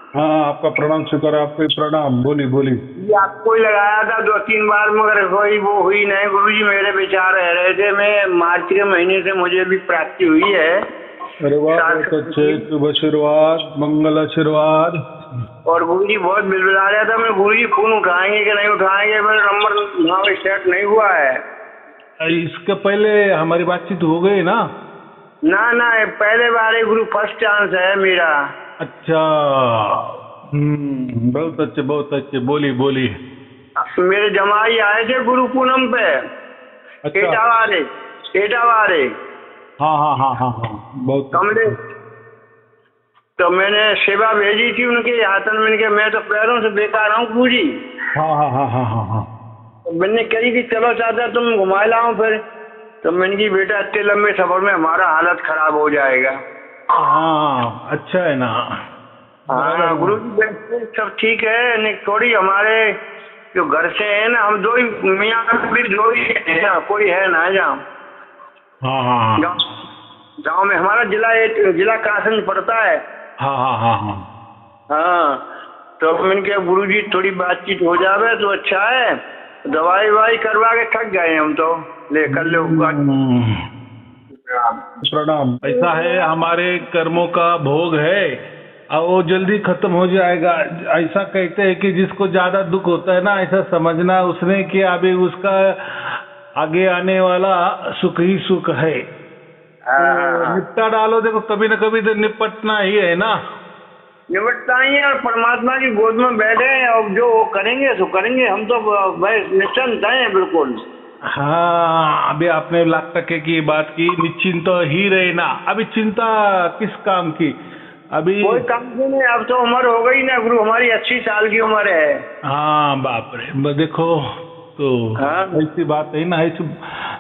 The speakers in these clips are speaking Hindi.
हाँ आपका प्रणाम स्वीकार, आपके प्रणाम। बोली बोली। ये आपको ही लगाया था 2-3 बार, मगर कोई वो हुई नहीं गुरुजी। मेरे विचार रह रहे थे, मैं मार्च के महीने से मुझे भी प्राप्ति हुई है। अरे वाह, बहुत अच्छे, शुभ आशीर्वाद, मंगल आशीर्वाद। और गुरुजी बहुत बिलबिला रहा था मैं, गुरुजी फोन उठाएंगे कि नहीं उठाएंगे, मेरा नंबर वहाँ सेट नहीं हुआ है। इसके पहले हमारी बातचीत हो गई ना? ना पहले बार है गुरु, फर्स्ट चांस है मेरा। अच्छा, बहुत अच्छे बहुत अच्छे। बोली बोली। मेरे जमाई आए थे गुरु पूनम पे। अच्छा। एटावारे। हाँ हाँ हाँ हाँ हाँ, बहुत कमले। तो मैंने सेवा भेजी थी उनके हाथन में कि मैं तो पैरों से बेकार हूँ गुरुजी। हाँ हाँ हाँ हाँ हाँ हाँ। तो मैंने कही कि चलो चाचा तुम घुमा लाऊं फिर। तो मैंने की बेटा इतने लंबे सफर में हमारा हालत खराब हो जाएगा। हाँ अच्छा है ना। हाँ गुरु जी सब ठीक है, नहीं थोड़ी हमारे जो घर से है ना, हम दो ही मियाँ भी दो ही है ना, कोई है ना जहाँ। हाँ हाँ गाँव में हमारा जिला कासगंज पड़ता है। हाँ हाँ हाँ हाँ। हाँ तो मैंने कहा गुरु जी थोड़ी बातचीत हो जावे तो अच्छा है। दवाई वाई करवा के थक गए हम तो, ले कर लो। प्रणाम। ऐसा है, हमारे कर्मों का भोग है और वो जल्दी खत्म हो जाएगा। ऐसा कहते हैं कि जिसको ज्यादा दुख होता है ना, ऐसा समझना उसने कि अभी उसका आगे आने वाला सुख ही सुख है। तो निपटा डालो। देखो कभी न कभी तो निपटना ही है ना। निपटता ही है, और परमात्मा की गोद में बैठे हैं और जो वो करेंगे सो करेंगे। हम तो भाई निश्चिंत हैं बिल्कुल। हाँ, अभी आपने 1,00,000% की बात की, निश्चिंत तो ही रहे ना। अभी चिंता किस काम की? अभी कोई काम की नहीं, अब तो उम्र हो गई ना गुरु, हमारी 80 साल की उम्र है। हाँ बाप रे, देखो तो हाँ। ऐसी बात है ना। ऐसे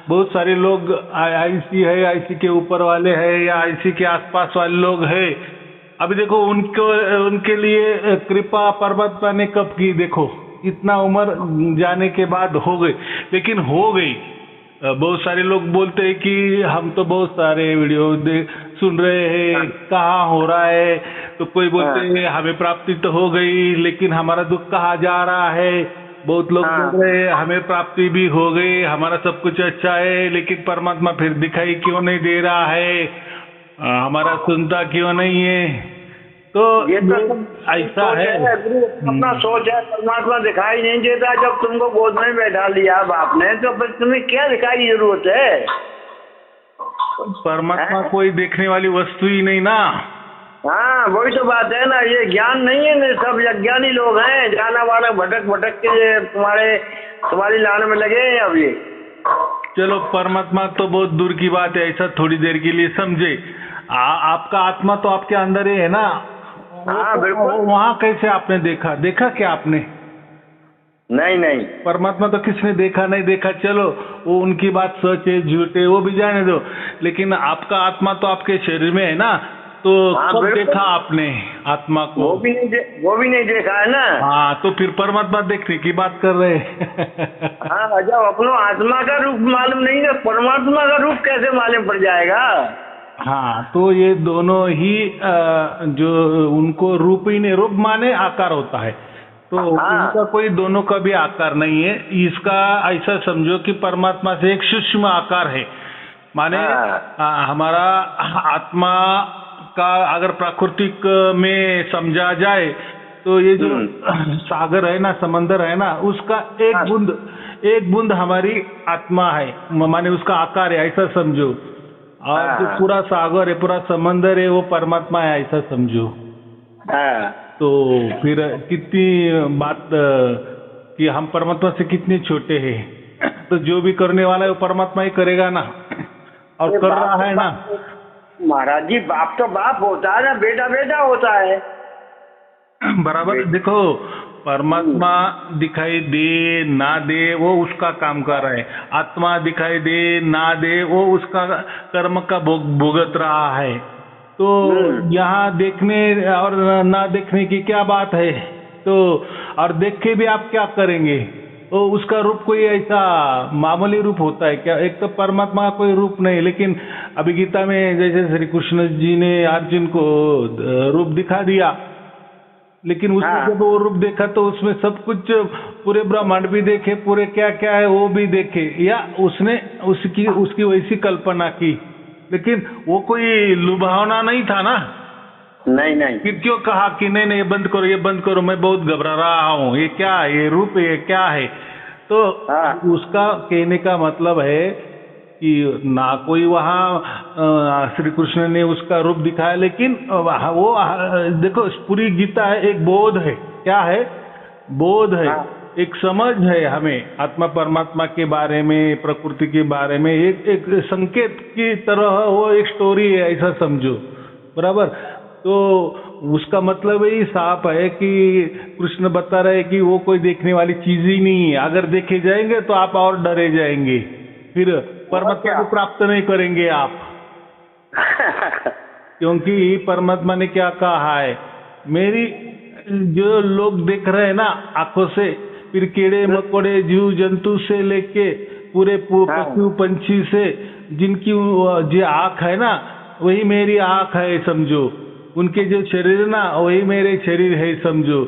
बहुत सारे लोग आईसी है, आईसी के ऊपर वाले है या आईसी के आसपास वाले लोग है। अभी देखो उनके लिए कृपा परमात्मा ने कब की? देखो इतना उम्र जाने के बाद हो गई, लेकिन हो गई। बहुत सारे लोग बोलते हैं कि हम तो बहुत सारे वीडियो सुन रहे हैं, कहाँ हो रहा है। तो कोई बोलते हैं हमें प्राप्ति तो हो गई, लेकिन हमारा दुख कहाँ जा रहा है। बहुत लोग बोल रहे हैं हमें प्राप्ति भी हो गई, हमारा सब कुछ अच्छा है, लेकिन परमात्मा फिर दिखाई क्यों नहीं दे रहा है, हमारा सुनता क्यों नहीं है। तो ये तो ऐसा है अपना सोच है। परमात्मा दिखाई नहीं देता। जब तुमको गोद में बैठा लिया बाप ने, तो फिर तुम्हें क्या दिखाई की जरूरत है? परमात्मा कोई देखने वाली वस्तु ही नहीं ना। हाँ वही तो बात है ना, ये ज्ञान नहीं है ना। सब अज्ञानी लोग हैं, जाना वाला भटक भटक के तुम्हारी लान में लगे हैं अब ये। चलो परमात्मा तो बहुत दूर की बात है, ऐसा थोड़ी देर के लिए समझे। आपका आत्मा तो आपके अंदर ही है ना। हाँ बिल्कुल। वहाँ कैसे आपने देखा क्या आपने? नहीं। परमात्मा तो किसने देखा नहीं देखा, चलो वो उनकी बात सच है झूठ है वो भी जाने दो, लेकिन आपका आत्मा तो आपके शरीर में है ना। तो कब देखा आपने आत्मा को? वो भी नहीं देखा है ना। हाँ तो फिर परमात्मा देखने की बात कर रहे हैं। हाँ जब अपनो आत्मा का रूप मालूम नहीं है, परमात्मा का रूप कैसे मालूम पड़ जाएगा? हाँ तो ये दोनों ही जो उनको रूप ही नहीं, रूप माने आकार होता है, तो उनका कोई दोनों का भी आकार नहीं है। इसका ऐसा समझो कि परमात्मा से एक सूक्ष्म आकार है। माने हमारा आत्मा का अगर प्राकृतिक में समझा जाए तो ये जो सागर है ना, समंदर है ना, उसका एक बूंद हमारी आत्मा है, माने उसका आकार है, ऐसा समझो। और जो पूरा सागर है, पूरा समंदर है, वो परमात्मा है, ऐसा समझो। तो फिर कितनी बात कि हम परमात्मा से कितने छोटे हैं। तो जो भी करने वाला है वो परमात्मा ही करेगा ना, और कर रहा है ना। महाराज जी बाप तो बाप होता है ना, बेटा बेटा होता है। बराबर। देखो परमात्मा दिखाई दे ना दे वो उसका काम कर रहा है, आत्मा दिखाई दे ना दे वो उसका कर्म का भुगत रहा है। तो यहाँ देखने और ना देखने की क्या बात है? तो और देख के भी आप क्या करेंगे? तो उसका रूप कोई ऐसा मामूली रूप होता है क्या? एक तो परमात्मा का कोई रूप नहीं, लेकिन अभी गीता में जैसे श्री कृष्ण जी ने अर्जुन को रूप दिखा दिया, लेकिन उसमें जब वो रूप देखा तो उसमें सब कुछ, पूरे ब्रह्मांड भी देखे, पूरे क्या क्या है वो भी देखे, या उसने उसकी वैसी कल्पना की, लेकिन वो कोई लुभावना नहीं था ना। नहीं। फिर क्यों कहा कि नहीं नहीं ये बंद करो, ये बंद करो, मैं बहुत घबरा रहा हूँ, ये क्या है, ये रूप ये क्या है। तो उसका कहने का मतलब है कि ना कोई वहाँ श्री कृष्ण ने उसका रूप दिखाया, लेकिन वो देखो पूरी गीता है एक बोध है, क्या है, बोध है, एक समझ है हमें आत्मा परमात्मा के बारे में, प्रकृति के बारे में, एक संकेत की तरह वो एक स्टोरी है, ऐसा समझो, बराबर। तो उसका मतलब ही साफ है कि कृष्ण बता रहे हैं कि वो कोई देखने वाली चीज ही नहीं है, अगर देखे जाएंगे तो आप और डरे जाएंगे, फिर परमात्मा को प्राप्त नहीं करेंगे आप। क्योंकि परमात्मा ने क्या कहा है, मेरी जो लोग देख रहे हैं ना आंखों से, फिर कीड़े मकोड़े जीव जंतु से लेके पूरे पशु पंछी से, जिनकी जो आंख है ना वही मेरी आंख है समझो, उनके जो शरीर ना वही मेरे शरीर है समझो।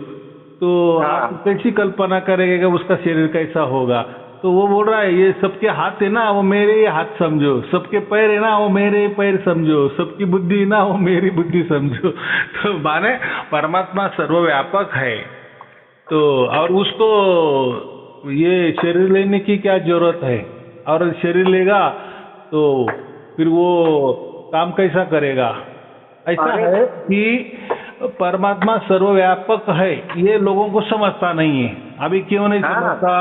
तो आप कैसी कल्पना करेंगे उसका शरीर कैसा होगा। तो वो बोल रहा है ये सबके हाथ है ना वो मेरे ही हाथ समझो, सबके पैर है ना वो मेरे ही पैर समझो, सबकी बुद्धि ना वो मेरी बुद्धि समझो। तो माने परमात्मा सर्वव्यापक है, तो और उसको ये शरीर लेने की क्या जरूरत है, और शरीर लेगा तो फिर वो काम कैसा करेगा। ऐसा है कि परमात्मा सर्वव्यापक है, ये लोगों को समझता नहीं है। अभी क्यों नहीं समझता,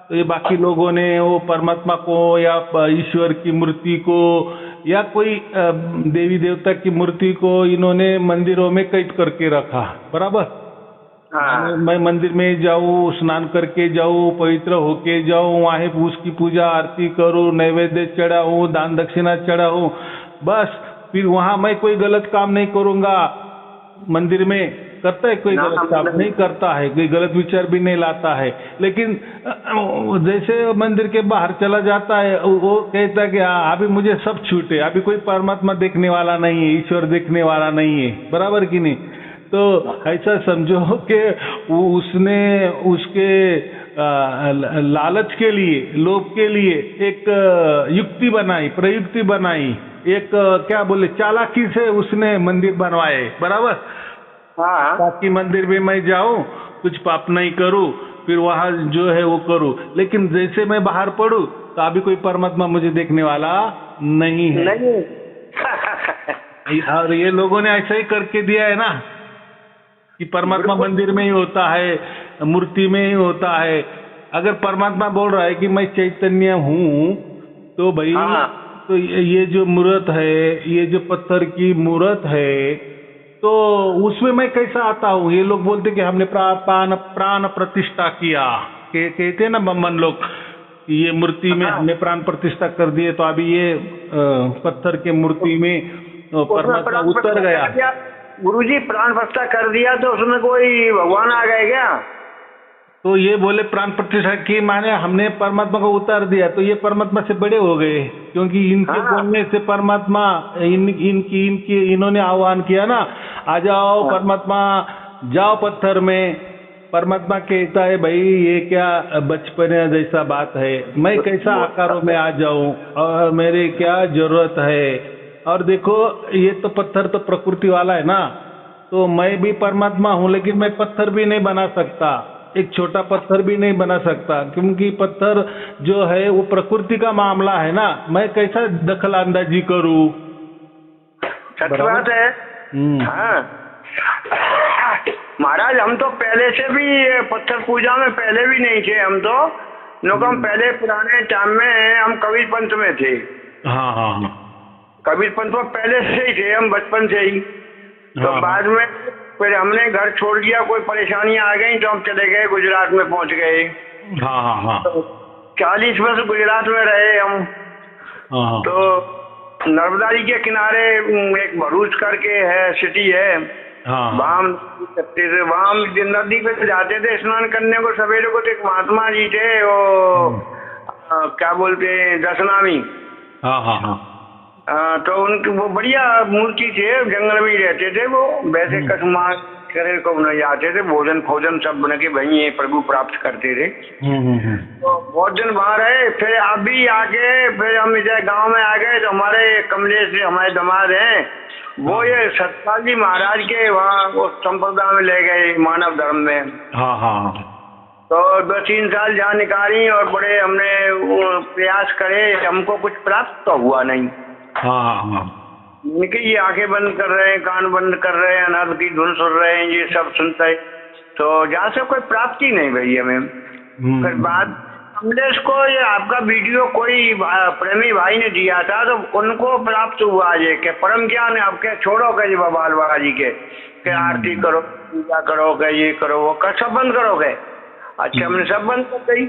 तो ये बाकी लोगों ने वो परमात्मा को या ईश्वर की मूर्ति को या कोई देवी देवता की मूर्ति को इन्होंने मंदिरों में कैद करके रखा, बराबर। मैं मंदिर में जाऊँ, स्नान करके जाऊँ, पवित्र होके जाऊँ, वहाँ उसकी पूजा आरती करूँ, नैवेद्य चढ़ाऊँ, दान दक्षिणा चढ़ाऊँ, बस फिर वहाँ मैं कोई गलत काम नहीं करूँगा। मंदिर में करता है कोई गलत काम नहीं करता है, कोई गलत विचार भी नहीं लाता है, लेकिन जैसे मंदिर के बाहर चला जाता है वो कहता है कि अभी मुझे सब छूटे, अभी कोई परमात्मा देखने वाला नहीं है, ईश्वर देखने वाला नहीं है, बराबर कि नहीं। तो ऐसा समझो कि उसने उसके लालच के लिए, लोभ के लिए एक युक्ति बनाई, प्रयुक्ति बनाई, एक क्या बोले चालाकी से उसने मंदिर बनवाए, बराबर। ताकि मंदिर में मैं जाऊं, कुछ पाप नहीं करूं, फिर वहां जो है वो करूं, लेकिन जैसे मैं बाहर पड़ूं तो अभी कोई परमात्मा मुझे देखने वाला नहीं है। और ये लोगों ने ऐसा ही करके दिया है ना कि परमात्मा मंदिर में ही होता है, मूर्ति में ही होता है। अगर परमात्मा बोल रहा है कि मैं चैतन्य हूँ, तो भाई तो ये जो मूर्त है, ये जो पत्थर की मूर्त है, तो उसमें मैं कैसा आता हूँ। ये लोग बोलते कि हमने प्राण प्रतिष्ठा किया, कहते हैं ना बम्बन लोग, ये मूर्ति में हमने प्राण प्रतिष्ठा कर दिए, तो अभी ये पत्थर के मूर्ति में परमात्मा उतर गया। गुरुजी प्राण प्रतिष्ठा कर दिया तो उसमें कोई भगवान आ गए क्या। तो ये बोले प्राण प्रतिष्ठा की माने हमने परमात्मा को उतार दिया, तो ये परमात्मा से बड़े हो गए, क्योंकि इनके बोलने से परमात्मा इन्होंने आह्वान किया ना, आ जाओ परमात्मा, जाओ पत्थर में। परमात्मा कहता है भाई ये क्या बचपन जैसा बात है, मैं कैसा आकारों में आ जाऊं और मेरे क्या जरूरत है। और देखो ये तो पत्थर तो प्रकृति वाला है ना, तो मैं भी परमात्मा हूँ, लेकिन मैं पत्थर भी नहीं बना सकता, एक छोटा पत्थर भी नहीं बना सकता, क्योंकि पत्थर जो है वो प्रकृति का मामला है ना, मैं कैसा दखल अंदाजी करूँ। सच बात है। हाँ महाराज, हम तो पहले से भी पत्थर पूजा में पहले भी नहीं थे, हम तो हम पहले पुराने टाइम में हम कबीर पंथ में थे। हाँ कबीर पंथ में पहले से ही थे हम, बचपन से ही। तो बाद में फिर हमने घर छोड़ दिया, कोई परेशानियां आ गई तो हम चले गए, गुजरात में पहुंच गए। तो 40 वर्ष गुजरात में रहे हम। तो नर्मदा जी के किनारे एक भरूच करके है, सिटी है, वहाँ हम नदी पे जाते थे स्नान करने को सवेरे को। तो एक महात्मा जी थे, वो क्या बोलते हैं दशनामी। तो उनकी वो बढ़िया मूर्ति थे, जंगल में ही रहते थे वो, वैसे कसमा करे को नहीं जाते थे, भोजन भोजन सब बन के वहीं ये प्रभु प्राप्त करते थे। तो बहुत दिन वहाँ रहे, फिर अभी आके फिर हम इधर गांव में आ गए, तो हमारे कमलेश से हमारे दामाद हैं, वो ये सतपाल जी महाराज के वहाँ उस संप्रदाय में ले गए, मानव धर्म में। हाँ हाँ। तो 2-3 साल जहाँ निकाली और बड़े हमने प्रयास करे, हमको कुछ प्राप्त तो हुआ नहीं। हाँ हाँ। इनकी ये आंखें बंद कर रहे हैं, कान बंद कर रहे हैं, अनाथ की धुन सुन रहे हैं, ये सब सुनते हैं, तो जहाँ से कोई प्राप्ति नहीं भई हमें। फिर बाद कमलेश को ये आपका वीडियो कोई प्रेमी भाई ने दिया था, तो उनको प्राप्त हुआ ये कि परम ज्ञान आपके छोड़ो के बाबा बाबा जी के आरती करो, पूजा करो, के ये करो, वो कर सब बंद करोगे। अच्छा, हमने सब बंद कर दी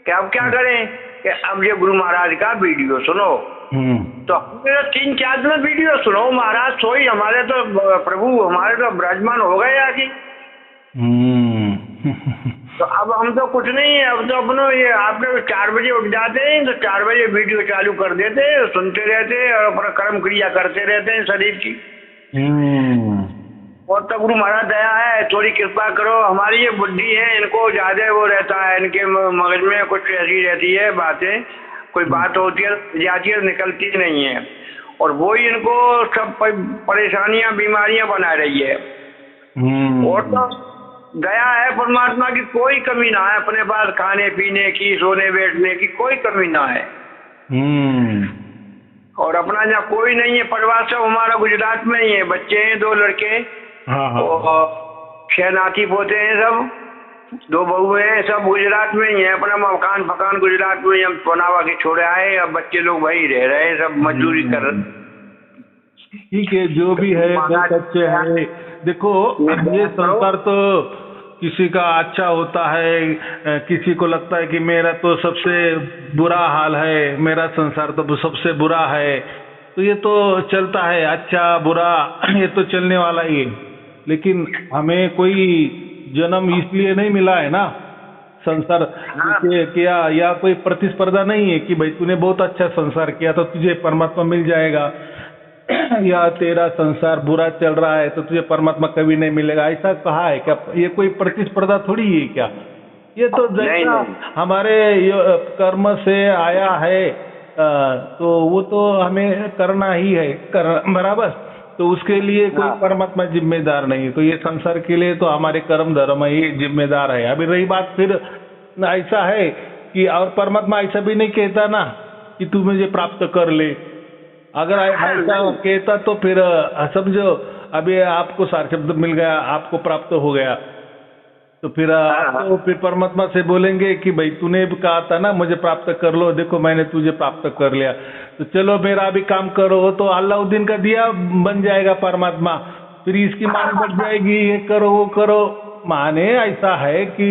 कि अब क्या करें कि अब ये गुरु महाराज का वीडियो सुनो। तो हमने 3-4 दिन वीडियो सुनो महाराज, सोई हमारे तो प्रभु हमारे तो विराजमान हो गए आगे। तो अब हम तो कुछ नहीं है, अब तो अपनो ये आपके 4 बजे उठ जाते हैं, तो 4 बजे वीडियो चालू कर देते हैं, सुनते रहते हैं और अपना कर्म क्रिया करते रहते हैं शरीर की। और तो गुरु महाराज दया है, थोड़ी कृपा करो, हमारी ये बुद्धि है इनको ज्यादा वो रहता है, इनके मगज में कुछ ऐसी रहती है बातें, कोई बात होती है जाती है निकलती नहीं है, और वो ही इनको सब परेशानियां बीमारियां बना रही है। और तो दया है परमात्मा की, कोई कमी ना है अपने पास, खाने पीने की, सोने बैठने की कोई कमी ना है। और अपना यहाँ कोई नहीं है, परिवार सब हमारा गुजरात में ही है, बच्चे हैं 2 लड़के, और 6 नाती पोते हैं, सब 2 बहू हैं, सब गुजरात में ही है, अपना मकान फकान गुजरात में ही हम बनावा के छोड़े आए, अब बच्चे लोग वही रह रहे हैं, सब मजदूरी कर रहे। ठीक है, जो भी है बहुत अच्छे हैं। देखो ये संसार तो किसी का अच्छा होता है, किसी को लगता है कि मेरा तो सबसे बुरा हाल है, मेरा संसार तो सबसे बुरा है, तो ये तो चलता है, अच्छा बुरा ये तो चलने वाला ही है। लेकिन हमें कोई जन्म इसलिए नहीं मिला है ना संसार किया, या कोई प्रतिस्पर्धा नहीं है कि भाई तूने बहुत अच्छा संसार किया तो तुझे परमात्मा मिल जाएगा, या तेरा संसार बुरा चल रहा है तो तुझे परमात्मा कभी नहीं मिलेगा, ऐसा कहा है क्या? ये कोई प्रतिस्पर्धा थोड़ी है क्या? ये तो जैसा हमारे कर्म से आया है तो वो तो हमें करना ही है, बराबर। तो उसके लिए कोई परमात्मा जिम्मेदार नहीं है, तो ये संसार के लिए तो हमारे कर्म धर्म ही जिम्मेदार है। अभी रही बात, फिर ऐसा है कि और परमात्मा ऐसा भी नहीं कहता ना कि तू मुझे प्राप्त कर ले, अगर ऐसा कहता तो फिर समझो अभी आपको सार शब्द मिल गया, आपको प्राप्त हो गया, तो फिर आपको फिर परमात्मा से बोलेंगे कि भाई तूने भी कहा था ना मुझे प्राप्त कर लो, देखो मैंने तुझे प्राप्त कर लिया, तो चलो मेरा भी काम करो, तो अल्लाउद्दीन का दिया बन जाएगा परमात्मा, फिर इसकी मान बढ़ जाएगी, ये करो वो करो। माने ऐसा है कि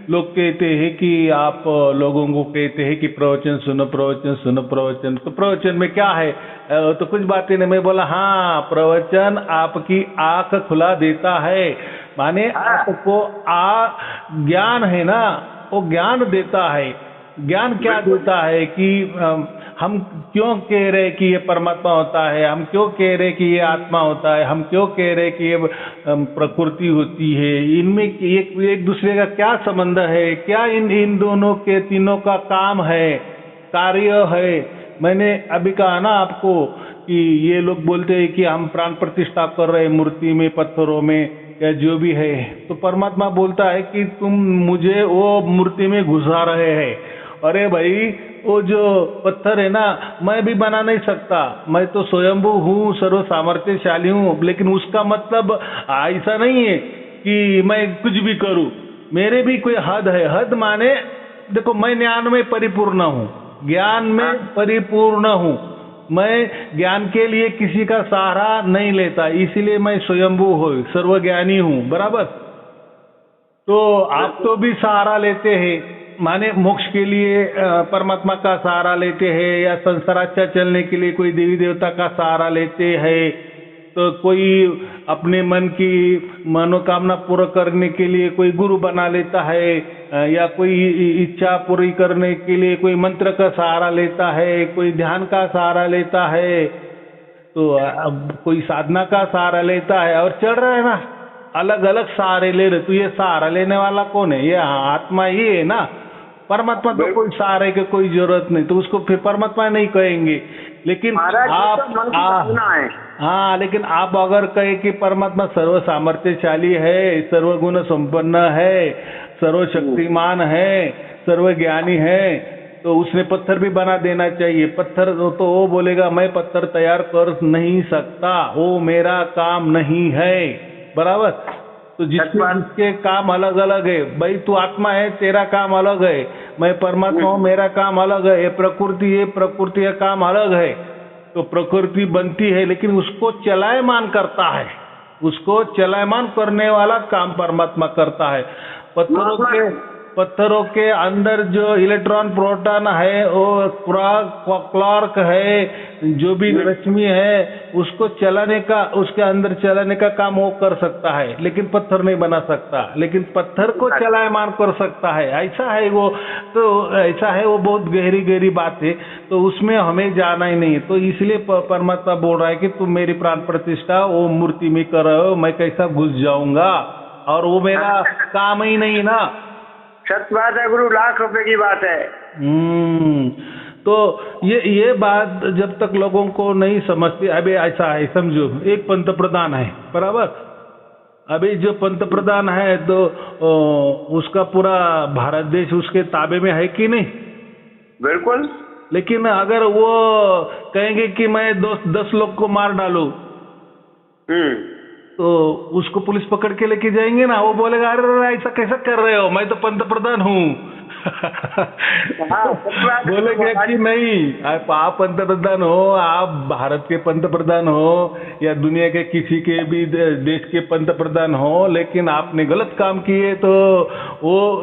लोग कहते हैं कि आप लोगों को कहते हैं कि प्रवचन सुनो प्रवचन सुनो प्रवचन, तो प्रवचन में क्या है? तो कुछ बातें नहीं। मैं बोला हाँ, प्रवचन आपकी आंख खुला देता है, माने आपको ज्ञान है ना, वो ज्ञान देता है। ज्ञान क्या देता है कि हम क्यों कह रहे कि ये परमात्मा होता है, हम क्यों कह रहे कि ये आत्मा होता है, हम क्यों कह रहे कि ये प्रकृति होती है, इनमें एक दूसरे का क्या संबंध है, क्या इन दोनों के तीनों का काम है, कार्य है। मैंने अभी कहा ना आपको कि ये लोग बोलते हैं कि हम प्राण प्रतिष्ठा कर रहे हैं मूर्ति में, पत्थरों में, या जो भी है, तो परमात्मा बोलता है कि तुम मुझे वो मूर्ति में घुसा रहे हैं। अरे भाई, वो जो पत्थर है ना, मैं भी बना नहीं सकता, मैं तो स्वयंभू हूँ, सर्व सामर्थ्यशाली हूँ, लेकिन उसका मतलब ऐसा नहीं है कि मैं कुछ भी करूँ, मेरे भी कोई हद है। हद माने देखो, मैं ज्ञान में परिपूर्ण हूँ, ज्ञान में परिपूर्ण हूँ, मैं ज्ञान के लिए किसी का सहारा नहीं लेता, इसीलिए मैं स्वयंभू हूँ, सर्वज्ञानी हूँ, बराबर। तो आप तो भी सहारा लेते हैं, माने मोक्ष के लिए परमात्मा का सहारा लेते हैं, या संसार अच्छा चलने के लिए कोई देवी देवता का सहारा लेते हैं, तो कोई अपने मन की मनोकामना पूरा करने के लिए कोई गुरु बना लेता है, या कोई इच्छा पूरी करने के लिए कोई मंत्र का सहारा लेता है, कोई ध्यान का सहारा लेता है, तो अब कोई साधना का सहारा लेता है और चल रहा है ना। अलग अलग सहारे ले रहे, तो ये सहारा लेने वाला कौन है? ये आत्मा ही है ना। परमात्मा तो कोई सहारे की कोई जरूरत नहीं, तो उसको फिर परमात्मा नहीं कहेंगे। लेकिन हाँ, लेकिन आप अगर कहे कि परमात्मा सर्व सामर्थ्यशाली है, सर्वगुण संपन्न है, सर्वशक्तिमान है, सर्वज्ञानी है, तो उसने पत्थर भी बना देना चाहिए। पत्थर तो वो बोलेगा मैं पत्थर तैयार कर नहीं सकता, वो मेरा काम नहीं है, बराबर। तो जिसके काम अलग अलग है, भाई तू आत्मा है, तेरा काम अलग है, मैं परमात्मा हूँ, मेरा काम अलग है, ये प्रकृति है, प्रकृति का काम अलग है। तो प्रकृति बनती है लेकिन उसको चलायमान करता है, उसको चलायमान करने वाला काम परमात्मा करता है। पत्थरों के अंदर जो इलेक्ट्रॉन प्रोटॉन है, वो क्वार्क है, जो भी रश्मि है, उसको चलाने का, उसके अंदर चलाने का काम वो कर सकता है, लेकिन पत्थर नहीं बना सकता। लेकिन पत्थर को चलायमान कर सकता है, ऐसा है वो। तो ऐसा है वो, बहुत गहरी गहरी बात है, तो उसमें हमें जाना ही नहीं है। तो इसलिए परमात्मा बोल रहा है कि तुम मेरी प्राण प्रतिष्ठा वो मूर्ति में करो, मैं कैसा घुस जाऊंगा, और वो मेरा काम ही नहीं ना। सत्य बात है गुरु, लाख रुपए की बात है। तो ये बात जब तक लोगों को नहीं समझती, अभी ऐसा है, समझो एक पंतप्रधान है, बराबर। अभी जो पंतप्रधान है तो उसका पूरा भारत देश उसके ताबे में है कि नहीं? बिल्कुल। लेकिन अगर वो कहेंगे कि मैं 10 लोग को मार डालूं, तो उसको पुलिस पकड़ के लेके जाएंगे ना। वो बोलेगा अरे ऐसा कैसा कर रहे हो, मैं तो पंतप्रधान हूँ। बोलेंगे कि नहीं, आप पंतप्रधान हो, आप भारत के पंतप्रधान हो या दुनिया के किसी के भी देश के पंतप्रधान हो, लेकिन आपने गलत काम किए तो वो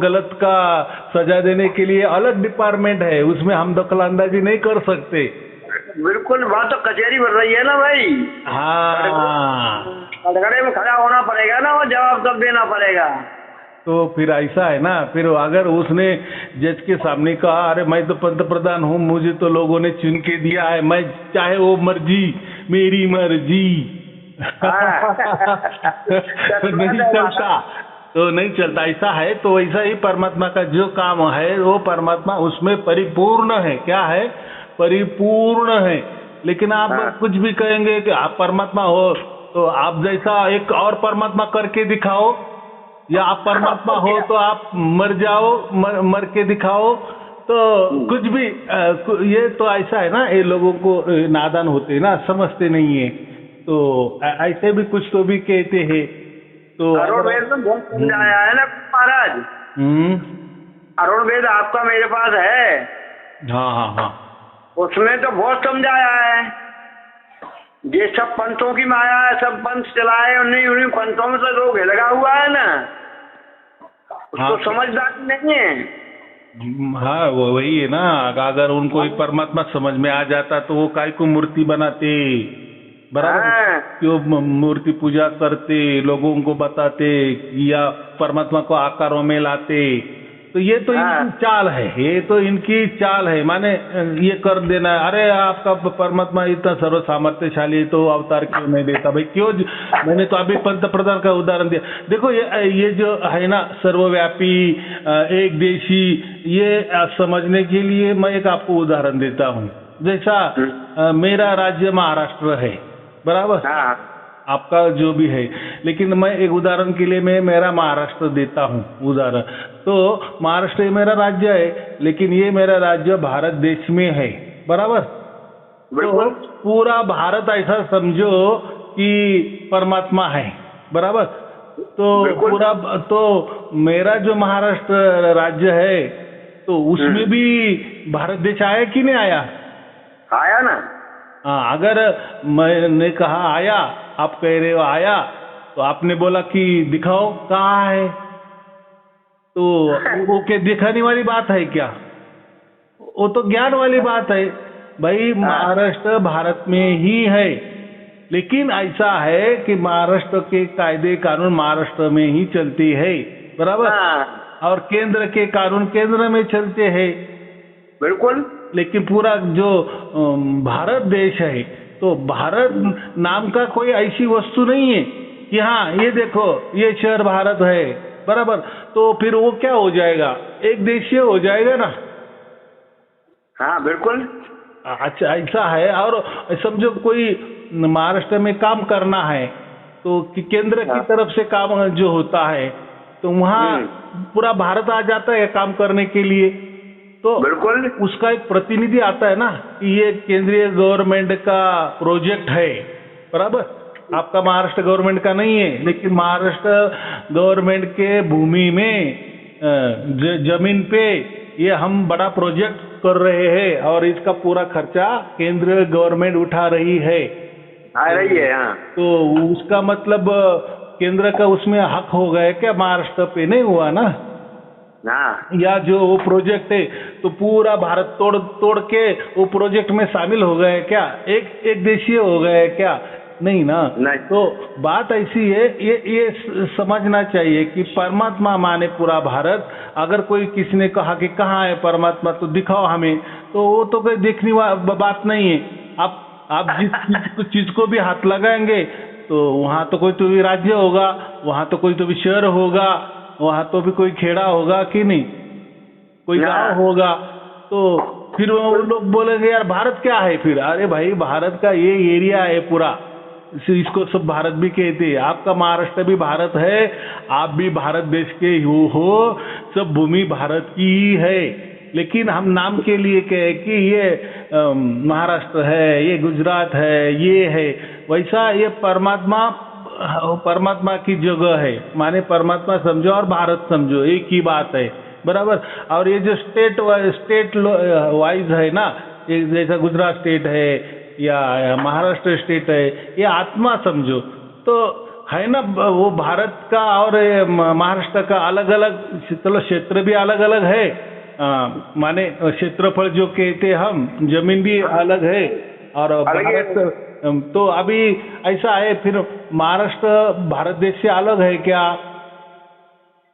गलत का सजा देने के लिए अलग डिपार्टमेंट है, उसमें हम दखलंदाजी नहीं कर सकते। बिल्कुल, वहाँ तो कचहरी बन रही है ना भाई। हाँ, कटघरे में खड़ा होना पड़ेगा ना, वो जवाब तब देना पड़ेगा। तो फिर ऐसा है ना, फिर अगर उसने जज के सामने कहा अरे मैं तो पंतप्रधान हूँ, मुझे तो लोगों ने चुन के दिया है, मैं चाहे वो मर्जी, मेरी मर्जी। तो नहीं चलता, तो नहीं चलता। ऐसा है, तो वैसा ही परमात्मा का जो काम है वो परमात्मा उसमें परिपूर्ण है। क्या है? परिपूर्ण है। लेकिन आप कुछ भी कहेंगे कि आप परमात्मा हो, तो आप जैसा एक और परमात्मा करके दिखाओ, या आप परमात्मा हो तो आप मर जाओ, मर के दिखाओ, तो कुछ भी ये तो ऐसा है ना, ये लोगों को नादान होते हैं ना, समझते नहीं है। तो ऐसे भी कुछ तो भी कहते हैं। तो अरुण वेद में बहुत समझाया है ना महाराज। अरुण वेद आपका मेरे पास है। हाँ, उसमें तो बहुत समझाया है। ये सब पंथों की माया है, सब पंथ चलाए, उन्हीं पंथों में से रोग लगा हुआ है ना, उसको समझदारी नहीं है। हाँ, वो वही है ना, अगर उनको एक परमात्मा समझ में आ जाता तो वो काय को मूर्ति बनाते, बराबर, क्यों मूर्ति पूजा करते, लोगों को बताते या परमात्मा को आकारों में लाते। तो ये तो इनकी चाल है, ये तो इनकी चाल है, माने ये कर देना। अरे आपका परमात्मा इतना सर्व सामर्थ्यशाली है तो अवतार क्यों नहीं देता भाई? क्यों? मैंने तो अभी पंतप्रधान का उदाहरण दिया। देखो ये जो है ना सर्वव्यापी, एक देशी, ये समझने के लिए मैं एक आपको उदाहरण देता हूँ। जैसा मेरा राज्य महाराष्ट्र है, बराबर, आपका जो भी है, लेकिन मैं एक उदाहरण के लिए मैं मेरा महाराष्ट्र देता हूँ उदाहरण। तो महाराष्ट्र मेरा राज्य है, लेकिन ये मेरा राज्य भारत देश में है, बराबर। तो पूरा भारत ऐसा समझो कि परमात्मा है, बराबर। तो पूरा, तो मेरा जो महाराष्ट्र राज्य है, तो उसमें भी भारत देश आया कि नहीं आया? आया ना। हाँ, अगर मैंने कहा आया, आप कह रहे हो आया, तो आपने बोला कि दिखाओ कहाँ है, तो वो क्या दिखाने वाली बात है क्या? वो तो ज्ञान वाली बात है भाई। महाराष्ट्र भारत में ही है, लेकिन ऐसा है कि महाराष्ट्र के कायदे कानून महाराष्ट्र में ही चलती है, बराबर, और केंद्र के कानून केंद्र में चलते हैं, बिल्कुल। लेकिन पूरा जो भारत देश है, तो भारत नाम का कोई ऐसी वस्तु नहीं है कि हाँ ये देखो ये शहर भारत है, बराबर, तो फिर वो क्या हो जाएगा, एक देशीय हो जाएगा ना। हाँ बिल्कुल। अच्छा ऐसा है। और समझो कोई महाराष्ट्र में काम करना है तो केंद्र की तरफ से काम जो होता है तो वहाँ पूरा भारत आ जाता है काम करने के लिए, तो बिल्कुल उसका एक प्रतिनिधि आता है ना कि ये केंद्रीय गवर्नमेंट का प्रोजेक्ट है, बराबर, आपका महाराष्ट्र गवर्नमेंट का नहीं है, लेकिन महाराष्ट्र गवर्नमेंट के भूमि में जमीन पे ये हम बड़ा प्रोजेक्ट कर रहे हैं और इसका पूरा खर्चा केंद्र गवर्नमेंट उठा रही है, आ रही है। हाँ तो उसका मतलब केंद्र का उसमें हक हो गया क्या, महाराष्ट्र पे नहीं हुआ ना। हाँ या जो वो प्रोजेक्ट है तो पूरा भारत तोड़ तोड़ के वो प्रोजेक्ट में शामिल हो गए क्या, एक देशीय हो गए क्या, नहीं ना। नहीं। तो बात ऐसी है, ये समझना चाहिए कि परमात्मा माने पूरा भारत। अगर कोई किसी ने कहा कि कहाँ है परमात्मा तो दिखाओ हमें, तो वो तो कोई देखने बात नहीं है। आप जिस चीज को भी हाथ लगाएंगे तो वहाँ तो कोई तो भी राज्य होगा, वहाँ तो कोई तो भी शहर होगा, वहाँ तो भी कोई खेड़ा होगा कि नहीं, कोई गांव होगा, तो फिर वो लोग बोलेंगे यार भारत क्या है फिर। अरे भाई भारत का ये एरिया है पूरा, इसको सब भारत भी कहते हैं। आपका महाराष्ट्र भी भारत है, आप भी भारत देश के हो, सब भूमि भारत की ही है, लेकिन हम नाम के लिए कहे कि ये महाराष्ट्र है, ये गुजरात है, ये है, वैसा ये परमात्मा की जगह है, माने परमात्मा समझो और भारत समझो, एक ही बात है, बराबर। और ये जो स्टेट वाइज है ना, जैसा गुजरात स्टेट है या महाराष्ट्र स्टेट है, ये आत्मा समझो, तो है ना। वो भारत का और महाराष्ट्र का अलग अलग, चलो क्षेत्र भी अलग अलग है, माने क्षेत्रफल जो कहते हम, जमीन भी अलग है, और भारत तो अभी ऐसा है। फिर महाराष्ट्र भारत देश से अलग है क्या,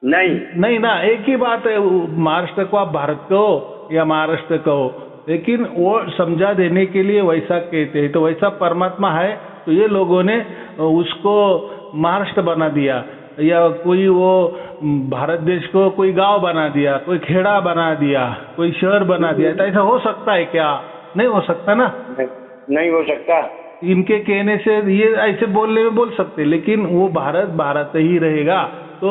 नहीं ना, एक ही बात है। महाराष्ट्र को आप भारत कहो या महाराष्ट्र कहो, लेकिन वो समझा देने के लिए वैसा कहते हैं। तो वैसा परमात्मा है, तो ये लोगों ने उसको महाराष्ट्र बना दिया, या कोई वो भारत देश को कोई गांव बना दिया, कोई खेड़ा बना दिया, कोई शहर बना दिया। तो ऐसा हो सकता है क्या, नहीं हो सकता ना, नहीं हो सकता। इनके कहने से ये ऐसे बोलने में बोल सकते, लेकिन वो भारत ही रहेगा। तो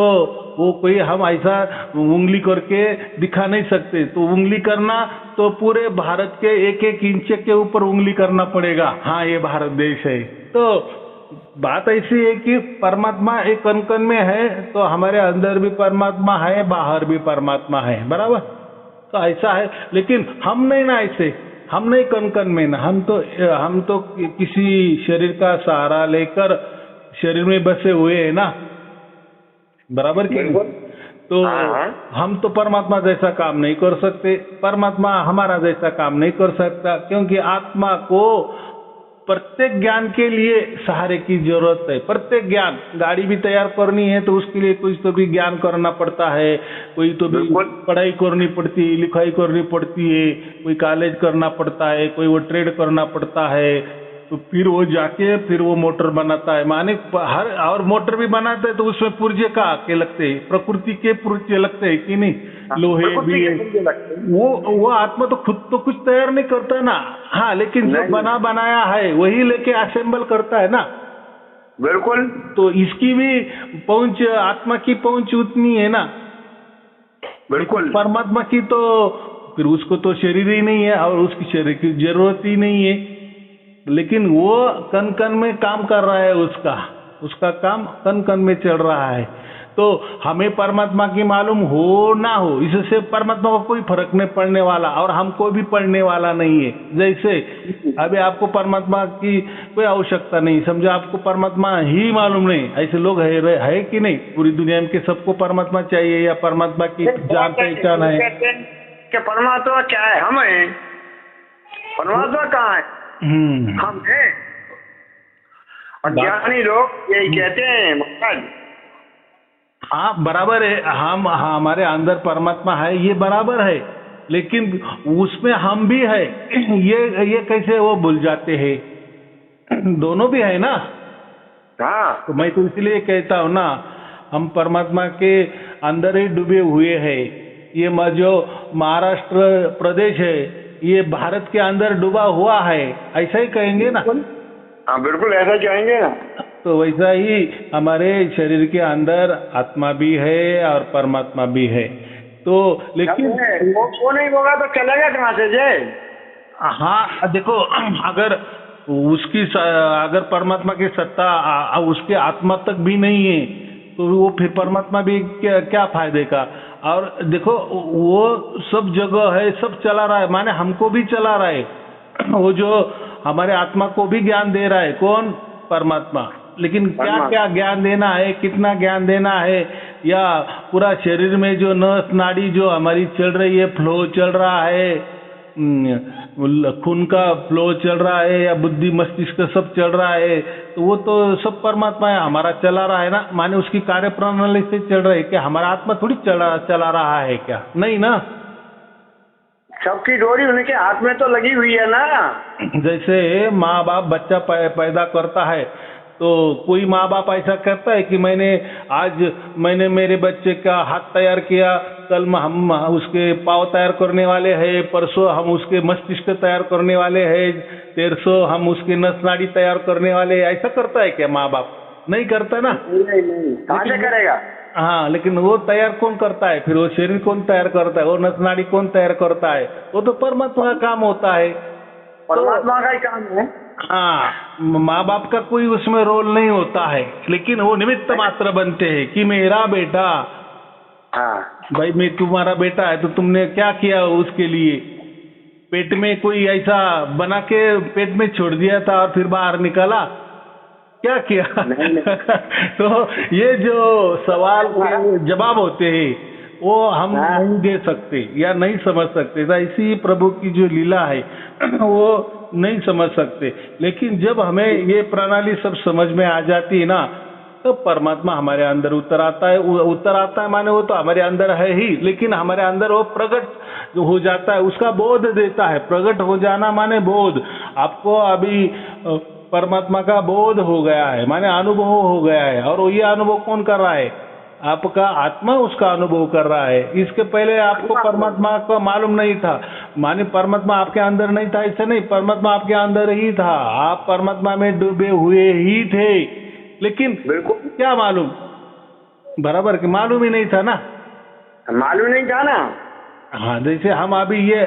वो कोई हम ऐसा उंगली करके दिखा नहीं सकते। तो उंगली करना तो पूरे भारत के एक एक इंच के ऊपर उंगली करना पड़ेगा, हाँ ये भारत देश है। तो बात ऐसी है कि परमात्मा एक कण कण में है, तो हमारे अंदर भी परमात्मा है, बाहर भी परमात्मा है, बराबर। तो ऐसा है, लेकिन हम नहीं ना, ऐसे हम नहीं कण कण में ना, हम तो किसी शरीर का सहारा लेकर शरीर में बसे हुए हैं ना, बराबर की। तो हम तो परमात्मा जैसा काम नहीं कर सकते, परमात्मा हमारा जैसा काम नहीं कर सकता, क्योंकि आत्मा को प्रत्येक ज्ञान के लिए सहारे की जरूरत है। प्रत्येक ज्ञान, गाड़ी भी तैयार करनी है तो उसके लिए कुछ तो भी ज्ञान करना पड़ता है, कोई तो भी पढ़ाई करनी पड़ती है, लिखाई करनी पड़ती है, कोई कॉलेज करना पड़ता है, कोई वो ट्रेड करना पड़ता है, तो फिर वो जाके फिर वो मोटर बनाता है। माने हर और मोटर भी बनाता है तो उसमें पुर्जे का के लगते हैं, प्रकृति के पुर्जे लगते हैं कि नहीं, लोहे भी है। वो आत्मा तो खुद तो कुछ तैयार नहीं करता ना, हाँ, लेकिन जो बनाया है वही लेके असेंबल करता है ना, बिल्कुल। तो इसकी भी पहुंच, आत्मा की पहुंच उतनी है ना, बिल्कुल। परमात्मा की तो फिर उसको तो शरीर ही नहीं है और उसकी शरीर की जरूरत ही नहीं है, लेकिन वो कण कण में काम कर रहा है, उसका काम कण कण में चल रहा है। तो हमें परमात्मा की मालूम हो ना हो, इससे परमात्मा को कोई फर्क नहीं पड़ने वाला और हमको भी पड़ने वाला नहीं है। जैसे अभी आपको परमात्मा की कोई आवश्यकता नहीं, समझो आपको परमात्मा ही मालूम नहीं, ऐसे लोग है कि नहीं, पूरी दुनिया में सबको परमात्मा चाहिए या परमात्मा की जान पहचान है कि परमात्मा क्या है, हम है, परमात्मा कहाँ है, हम हैं। और ज्ञानी लोग यही कहते हैं महाराज। हाँ बराबर है, हम हमारे अंदर परमात्मा है, ये बराबर है, लेकिन उसमें हम भी है, ये कैसे वो भूल जाते हैं, दोनों भी है ना। हाँ तो मैं तो इसलिए कहता हूँ ना, हम परमात्मा के अंदर ही डूबे हुए हैं। ये जो महाराष्ट्र प्रदेश है ये भारत के अंदर डूबा हुआ है, ऐसा ही कहेंगे ना। हाँ बिल्कुल ऐसा चाहेंगे ना। तो वैसा ही हमारे शरीर के अंदर आत्मा भी है और परमात्मा भी है। तो लेकिन वो नहीं होगा तो चलेगा कहाँ से जय? हाँ देखो, अगर अगर परमात्मा की सत्ता उसके आत्मा तक भी नहीं है तो वो फिर परमात्मा भी क्या फायदे का। और देखो वो सब जगह है, सब चला रहा है, माने हमको भी चला रहा है। वो जो हमारे आत्मा को भी ज्ञान दे रहा है, कौन? परमात्मा। लेकिन क्या क्या ज्ञान देना है, कितना ज्ञान देना है, या पूरा शरीर में जो नस नाड़ी जो हमारी चल रही है, फ्लो चल रहा है, खून का फ्लो चल रहा है, या बुद्धि मस्तिष्क सब चल रहा है, तो वो तो सब परमात्मा है, हमारा चला रहा है ना। माने उसकी कार्य प्रणाली से चल रहा है क्या? हमारा आत्मा थोड़ी चला रहा है क्या? नहीं ना। सबकी डोरी उनके हाथ में तो लगी हुई है ना। जैसे माँ बाप बच्चा पैदा करता है, तो कोई माँ बाप ऐसा करता है कि मैंने मेरे बच्चे का हाथ तैयार किया, कल हम उसके पाँव तैयार करने वाले हैं, परसों हम उसके मस्तिष्क तैयार करने वाले हैं, तेरसों हम उसके नस नाड़ी तैयार करने वाले हैं। ऐसा करता है क्या माँ बाप? नहीं करता ना। नहीं कहाँ से करेगा? हाँ, लेकिन वो तैयार कौन करता है? फिर वो शरीर कौन तैयार करता है? वो नस नाड़ी कौन तैयार करता है? वो तो परमात्मा का काम होता है। परमात्मा का ही काम है। हाँ, माँ बाप का कोई उसमें रोल नहीं होता है, लेकिन वो निमित्त मात्र बनते हैं कि मेरा बेटा, हाँ भाई मैं तुम्हारा बेटा है तो तुमने क्या किया उसके लिए? पेट में कोई ऐसा बना के पेट में छोड़ दिया था और फिर बाहर निकाला? क्या किया? तो ये जो सवाल के जवाब होते हैं वो हम नहीं दे सकते या नहीं समझ सकते। ऐसी प्रभु की जो लीला है वो नहीं समझ सकते। लेकिन जब हमें ये प्रणाली सब समझ में आ जाती है ना, तो परमात्मा हमारे अंदर उतर आता है। माने वो तो हमारे अंदर है ही, लेकिन हमारे अंदर वो प्रकट हो जाता है, उसका बोध देता है। प्रकट हो जाना माने बोध। आपको अभी परमात्मा का बोध हो गया है, माने अनुभव हो गया है। और ये अनुभव कौन कर रहा है? आपका आत्मा उसका अनुभव कर रहा है। इसके पहले आपको परमात्मा का मालूम नहीं था, माने परमात्मा आपके अंदर नहीं था, ऐसा नहीं, परमात्मा आपके अंदर ही था। आप परमात्मा में डूबे हुए ही थे, लेकिन क्या मालूम? बराबर कि मालूम ही नहीं था ना। मालूम नहीं था ना। हाँ, जैसे हम अभी ये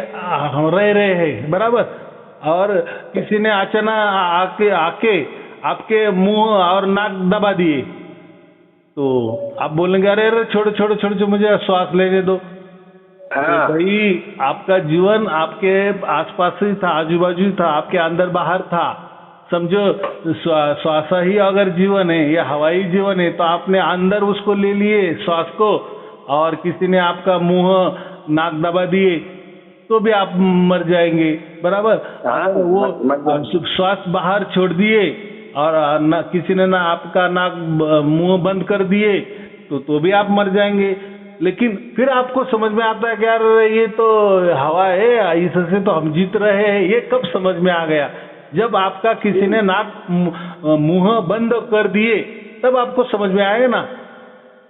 हम रह रहे हैं, बराबर, और किसी ने अचानक आके आपके मुंह और नाक दबा दिए, तो आप बोलेंगे अरे छोड़ो मुझे श्वास लेने दो। हाँ। तो भाई आपका जीवन आपके आसपास ही था, आजू बाजू था, आपके अंदर बाहर था। समझो श्वास ही अगर जीवन है या हवाई जीवन है, तो आपने अंदर उसको ले लिए श्वास को, और किसी ने आपका मुंह नाक दबा दिए तो भी आप मर जाएंगे, बराबर। अगर वो श्वास बाहर छोड़ दिए और किसी ने ना आपका नाक मुंह बंद कर दिए तो भी आप मर जाएंगे। लेकिन फिर आपको समझ में आता है कि यार ये तो हवा है, इससे तो हम जीत रहे हैं। ये कब समझ में आ गया? जब आपका किसी ने नाक मुंह बंद कर दिए, तब आपको समझ में आएगा ना।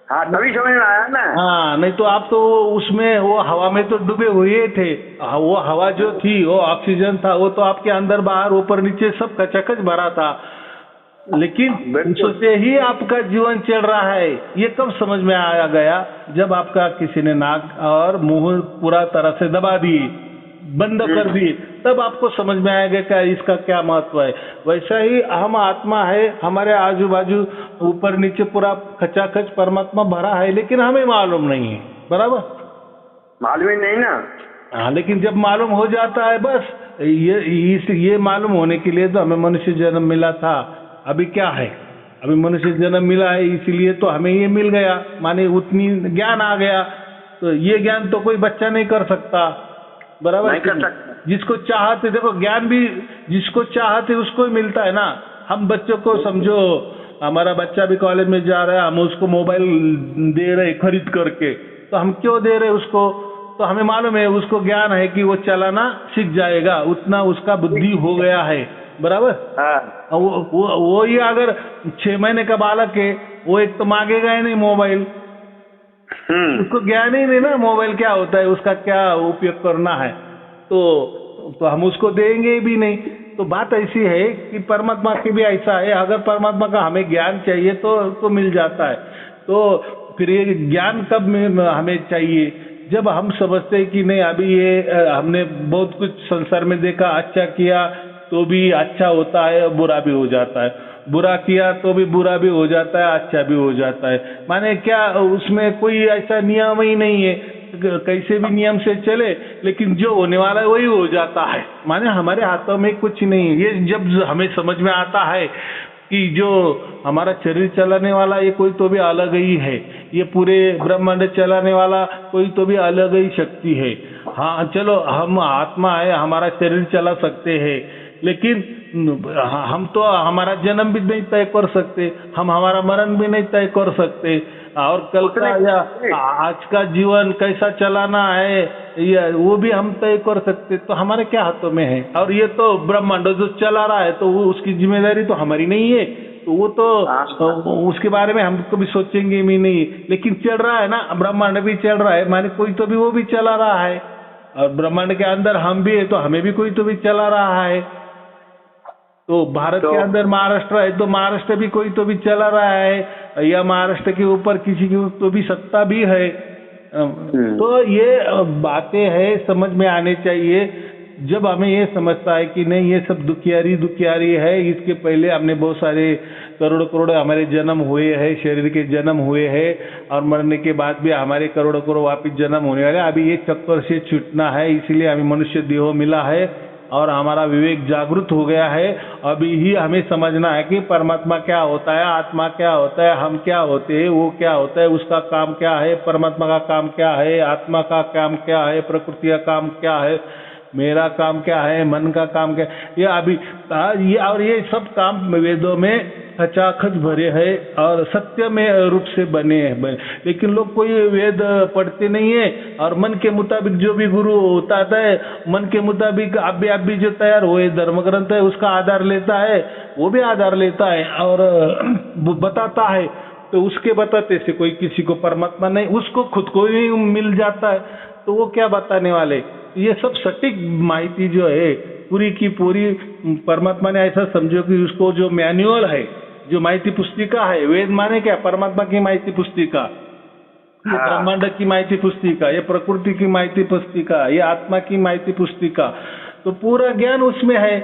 हाँ, तभी समझ में आया ना। हाँ, नहीं तो आप तो उसमें वो हवा में तो डूबे हुए थे। वो हवा जो थी वो ऑक्सीजन था, वो तो आपके अंदर बाहर ऊपर नीचे सब कचाकच भरा था, लेकिन उससे ही आपका जीवन चल रहा है। ये कब समझ में आया गया? जब आपका किसी ने नाक और मुंह पूरा तरह से दबा दिए, बंद कर दिए, तब आपको समझ में आएगा कि इसका क्या महत्व है। वैसा ही हम आत्मा है, हमारे आजू बाजू ऊपर नीचे पूरा खचाखच परमात्मा भरा है, लेकिन हमें मालूम नहीं है, बराबर। मालूम ही नहीं ना। हाँ, लेकिन जब मालूम हो जाता है, बस ये मालूम होने के लिए तो हमें मनुष्य जन्म मिला था। अभी क्या है? अभी मनुष्य जन्म मिला है, इसीलिए तो हमें ये मिल गया, माने उतनी ज्ञान आ गया। तो ये ज्ञान तो कोई बच्चा नहीं कर सकता, बराबर। नहीं कर सकता। जिसको चाहते, देखो ज्ञान भी जिसको चाहते उसको ही मिलता है ना। हम बच्चों को समझो, हमारा बच्चा भी कॉलेज में जा रहा है, हम उसको मोबाइल दे रहे खरीद करके, तो हम क्यों दे रहे उसको? तो हमें मालूम है, उसको ज्ञान है कि वो चलाना सीख जाएगा, उतना उसका बुद्धि हो गया है। बराबर। हाँ वो ही अगर 6 महीने का बालक है, वो एक तो मांगेगा ही नहीं मोबाइल, उसको ज्ञान ही नहीं ना मोबाइल क्या होता है, उसका क्या उपयोग करना है, तो हम उसको देंगे भी नहीं। तो बात ऐसी है कि परमात्मा की भी ऐसा है, अगर परमात्मा का हमें ज्ञान चाहिए तो मिल जाता है। तो फिर ये ज्ञान कब हमें चाहिए, जब हम समझते हैं कि नहीं अभी ये हमने बहुत कुछ संसार में देखा, अच्छा किया तो भी अच्छा होता है, बुरा भी हो जाता है, बुरा किया तो भी बुरा भी हो जाता है, अच्छा भी हो जाता है। माने क्या, उसमें कोई ऐसा नियम ही नहीं है, कैसे भी नियम से चले लेकिन जो होने वाला है वही हो जाता है। माने हमारे हाथों में कुछ नहीं है। ये जब हमें समझ में आता है कि जो हमारा शरीर चलाने वाला ये कोई तो भी अलग ही है, ये पूरे ब्रह्मांड चलाने वाला कोई तो भी अलग ही शक्ति है। हाँ चलो, हम आत्मा है, हमारा शरीर चला सकते हैं, लेकिन हम तो हमारा जन्म भी नहीं तय कर सकते, हम हमारा मरण भी नहीं तय कर सकते, और कल का या आज का जीवन कैसा चलाना है या वो भी हम तय कर सकते। तो हमारे क्या हाथों में है। और ये तो ब्रह्मांड जो चला रहा है तो वो उसकी जिम्मेदारी तो हमारी नहीं है, तो वो तो उसके बारे में हम कभी सोचेंगे भी नहीं। लेकिन चल रहा है ना, ब्रह्मांड भी चल रहा है, माने कोई तो भी वो भी चला रहा है, और ब्रह्मांड के अंदर हम भी है तो हमें भी कोई तो भी चला रहा है। तो भारत के अंदर महाराष्ट्र है तो महाराष्ट्र भी कोई तो भी चला रहा है, या महाराष्ट्र के ऊपर किसी की तो भी सत्ता भी है। तो ये बातें हैं, समझ में आने चाहिए। जब हमें ये समझता है कि नहीं ये सब दुखियारी है, इसके पहले हमने बहुत सारे करोड़ हमारे जन्म हुए हैं, शरीर के जन्म हुए हैं, और मरने के बाद भी हमारे करोड़ वापिस जन्म होने वाले। अभी ये चक्कर से छूटना है, इसीलिए हमें मनुष्य देह मिला है और हमारा विवेक जागृत हो गया है। अभी ही हमें समझना है कि परमात्मा क्या होता है, आत्मा क्या होता है, हम क्या होते हैं, वो क्या होता है, उसका काम क्या है, परमात्मा का काम क्या है, आत्मा का काम क्या है, प्रकृति का काम क्या है, मेरा काम क्या है, मन का काम क्या है। ये अभी ये सब काम वेदों में खचाखच भरे हैं और सत्य में रूप से बने हैं। लेकिन लोग कोई वेद पढ़ते नहीं है, और मन के मुताबिक जो भी गुरु होता है, मन के मुताबिक आप भी जो तैयार हुए धर्म ग्रंथ है उसका आधार लेता है, वो भी आधार लेता है और बताता है। तो उसके बताते से कोई किसी को परमात्मा नहीं, उसको खुद को ही मिल जाता है, तो वो क्या बताने वाले। ये सब सटीक माहिती जो है पूरी की पूरी परमात्मा ने ऐसा समझो कि उसको जो मैन्युअल है, जो माहिती पुस्तिका है, वेद माने क्या, परमात्मा की माहिती पुस्तिका, ये ब्रह्मांड की माहिती पुस्तिका, ये प्रकृति की माहिती पुस्तिका, ये आत्मा की माहिती पुस्तिका, तो पूरा ज्ञान उसमें है।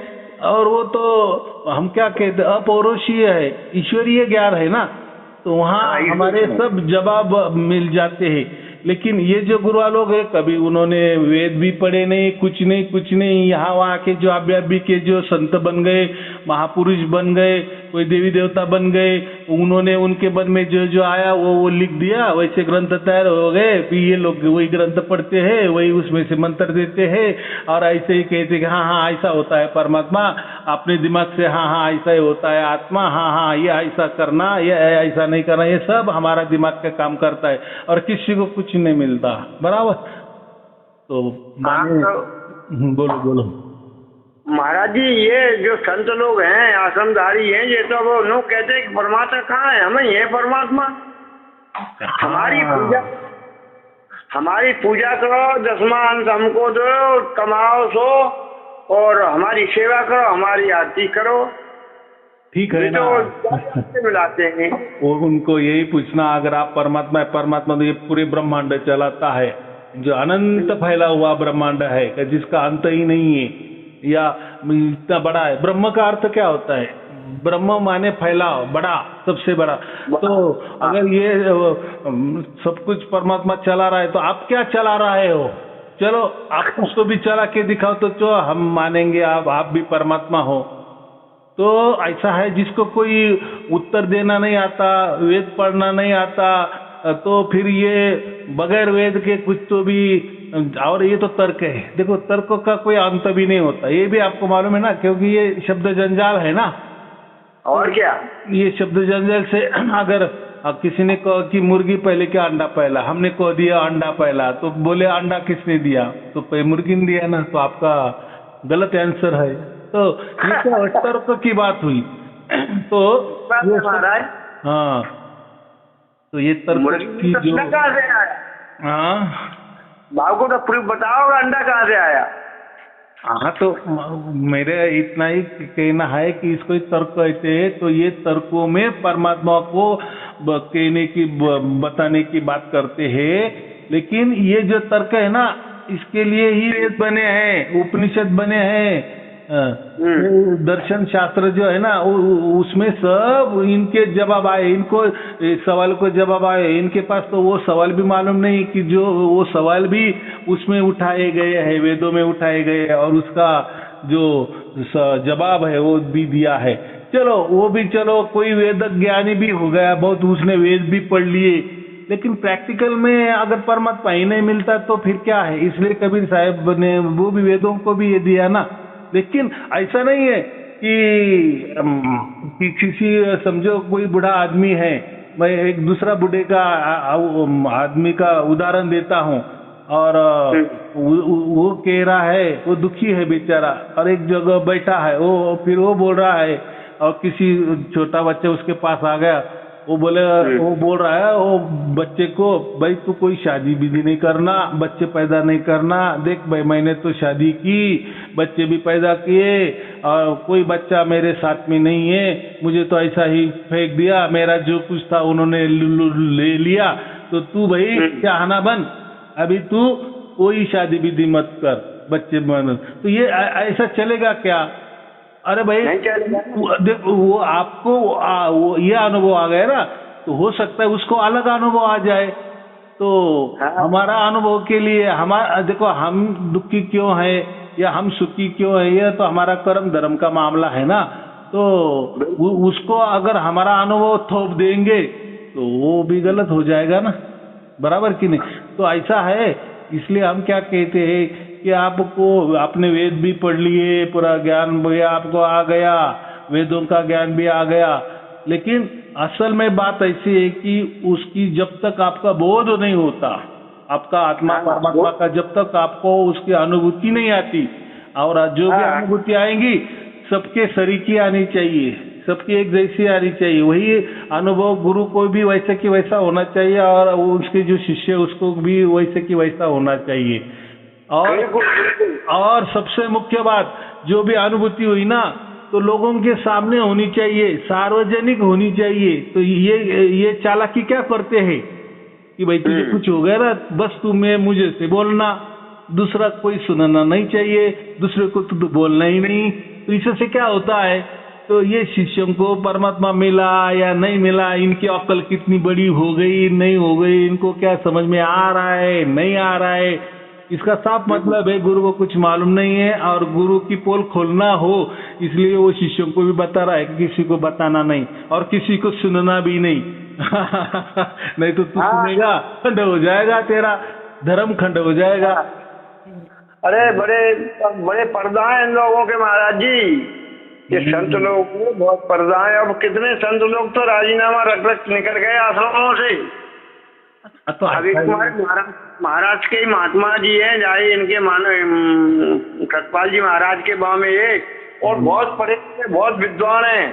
और वो तो हम क्या कहते हैं, अपौरुषीय है, ईश्वरीय ज्ञान है ना, तो वहाँ हमारे सब जवाब मिल जाते हैं। लेकिन ये जो गुरुआ लोग है, कभी उन्होंने वेद भी पढ़े नहीं, कुछ नहीं, यहाँ वहाँ के जो अभी के जो संत बन गए, महापुरुष बन गए, कोई देवी देवता बन गए, उन्होंने उनके मन में जो आया वो लिख दिया, वैसे ग्रंथ तैयार हो गए। फिर ये लोग वही ग्रंथ पढ़ते हैं, वही उसमें से मंत्र देते हैं और ऐसे ही कहते हैं कि हाँ ऐसा होता है परमात्मा, अपने दिमाग से हाँ ऐसा ही होता है आत्मा, हाँ ये ऐसा करना, ये ऐसा नहीं करना, ये सब हमारा दिमाग का काम करता है और किसी को कुछ नहीं मिलता। बराबर। तो बोलो महाराज जी, ये जो संत लोग हैं, आश्रमधारी हैं, ये तो वो लोग कहते हैं कि परमात्मा कहाँ है, हमें ये परमात्मा। हमारी पूजा करो, दसवां अंश हमको दो, कमाओ सो, और हमारी सेवा करो, हमारी आरती करो, ठीक है ना। तो मिलाते हैं वो उनको यही पूछना, अगर आप परमात्मा तो ये पूरे ब्रह्मांड चलाता है, जो अनंत फैला हुआ ब्रह्मांड है, जिसका अंत ही नहीं है या इतना बड़ा है। ब्रह्म का अर्थ क्या होता है, ब्रह्म माने फैलाव, बड़ा, सबसे बड़ा। तो अगर ये सब कुछ परमात्मा चला रहा है तो आप क्या चला रहे हो, चलो आप उसको भी चला के दिखाओ तो हम मानेंगे आप भी परमात्मा हो। तो ऐसा है जिसको कोई उत्तर देना नहीं आता, वेद पढ़ना नहीं आता, तो फिर ये बगैर वेद के कुछ तो भी, और ये तो तर्क है। देखो तर्क का कोई अंत भी नहीं होता, ये भी आपको मालूम है ना, क्योंकि ये शब्द जंजाल है ना। और क्या, ये शब्द जंजाल से अगर किसी ने कहा कि मुर्गी पहले क्या अंडा पहला, हमने कह दिया अंडा पहला, तो बोले अंडा किसने दिया, तो मुर्गी ने दिया ना, तो आपका गलत आंसर है। तो ये तो तर्क की बात हुई। तो ये महाराज हाँ, तो ये तर्क की जो कहाँ से आया? हाँ भाव को तो प्रूफ बताओ, अंडा कहाँ से आया? हाँ, तो मेरे इतना ही कहना है कि इसको तर्क कहते हैं। तो ये तर्कों में परमात्मा को कहने की बताने की बात करते हैं, लेकिन ये जो तर्क है ना, इसके लिए ही वेद बने हैं, उपनिषद बने हैं, दर्शन शास्त्र जो है ना, उसमें सब इनके जवाब आए, इनको सवाल को जवाब आए। इनके पास तो वो सवाल भी मालूम नहीं कि जो वो सवाल भी उसमें उठाए गए हैं, वेदों में उठाए गए हैं, और उसका जो जवाब है वो भी दिया है। चलो वो भी, चलो कोई वेद ज्ञानी भी हो गया बहुत, उसने वेद भी पढ़ लिए, लेकिन प्रैक्टिकल में अगर परमात्मा ही नहीं मिलता तो फिर क्या है। इसलिए कबीर साहब ने वो भी वेदों को भी ये दिया ना। लेकिन ऐसा नहीं है कि किसी, समझो कोई बूढ़ा आदमी है, मैं एक दूसरा बूढ़े का आदमी का उदाहरण देता हूँ, और वो कह रहा है, वो दुखी है बेचारा, और एक जगह बैठा है, फिर वो बोल रहा है, और किसी छोटा बच्चा उसके पास आ गया, वो बोल रहा है वो बच्चे को, भाई तू कोई शादी विधि नहीं करना, बच्चे पैदा नहीं करना, देख भाई मैंने तो शादी की, बच्चे भी पैदा किए, और कोई बच्चा मेरे साथ में नहीं है, मुझे तो ऐसा ही फेंक दिया, मेरा जो कुछ था उन्होंने ले लिया, तो तू भाई चाहना बन, अभी तू कोई शादी विधि मत कर, बच्चे बन। तो ये ऐसा चलेगा क्या? अरे भाई देखो, वो आपको वो ये अनुभव आ गया ना, तो हो सकता है उसको अलग अनुभव आ जाए। तो हमारा अनुभव के लिए हमारा, देखो हम दुखी क्यों है या हम सुखी क्यों है, ये तो हमारा कर्म धर्म का मामला है ना। तो उसको अगर हमारा अनुभव थोप देंगे तो वो भी गलत हो जाएगा ना, बराबर कि नहीं। तो ऐसा है, इसलिए हम क्या कहते हैं कि आपको, आपने वेद भी पढ़ लिए, पूरा ज्ञान भी आपको आ गया, वेदों का ज्ञान भी आ गया, लेकिन असल में बात ऐसी है कि उसकी जब तक आपका बोध नहीं होता, आपका आत्मा परमात्मा का जब तक आपको उसकी अनुभूति नहीं आती, और जो भी अनुभूति आएंगी सबके सरीकी आनी चाहिए, सबकी एक जैसी आनी चाहिए, वही अनुभव गुरु को भी वैसे की वैसा होना चाहिए, और उसके जो शिष्य उसको भी वैसे की वैसा होना चाहिए। और सबसे मुख्य बात, जो भी अनुभूति हुई ना, तो लोगों के सामने होनी चाहिए, सार्वजनिक होनी चाहिए। तो ये चालाकी क्या करते हैं कि भाई तुझे कुछ हो गया ना, बस तुम्हें मुझे से बोलना, दूसरा कोई सुनना नहीं चाहिए, दूसरे को तो बोलना ही नहीं। तो इससे क्या होता है, तो ये शिष्यों को परमात्मा मिला या नहीं मिला, इनकी अक्ल कितनी बड़ी हो गई नहीं हो गई, इनको क्या समझ में आ रहा है नहीं आ रहा है, इसका साफ मतलब है गुरु को कुछ मालूम नहीं है, और गुरु की पोल खोलना हो इसलिए वो शिष्यों को भी बता रहा है कि किसी को बताना नहीं, और किसी को सुनना भी नहीं। नहीं तो तू सुनेगा, खंड हो जाएगा, तेरा धर्म खंड हो जाएगा। अरे बड़े बड़े पर्दा हैं इन लोगों के महाराज जी, ये संत लोग बहुत पर्दा है। अब कितने संत लोग तो राजीनामा रख रख निकल गए आश्रमों से। तो अभी महाराज के महात्मा जी हैं, जाए इनके सतपाल जी महाराज के गांव में एक, और बहुत पढ़े बहुत विद्वान हैं।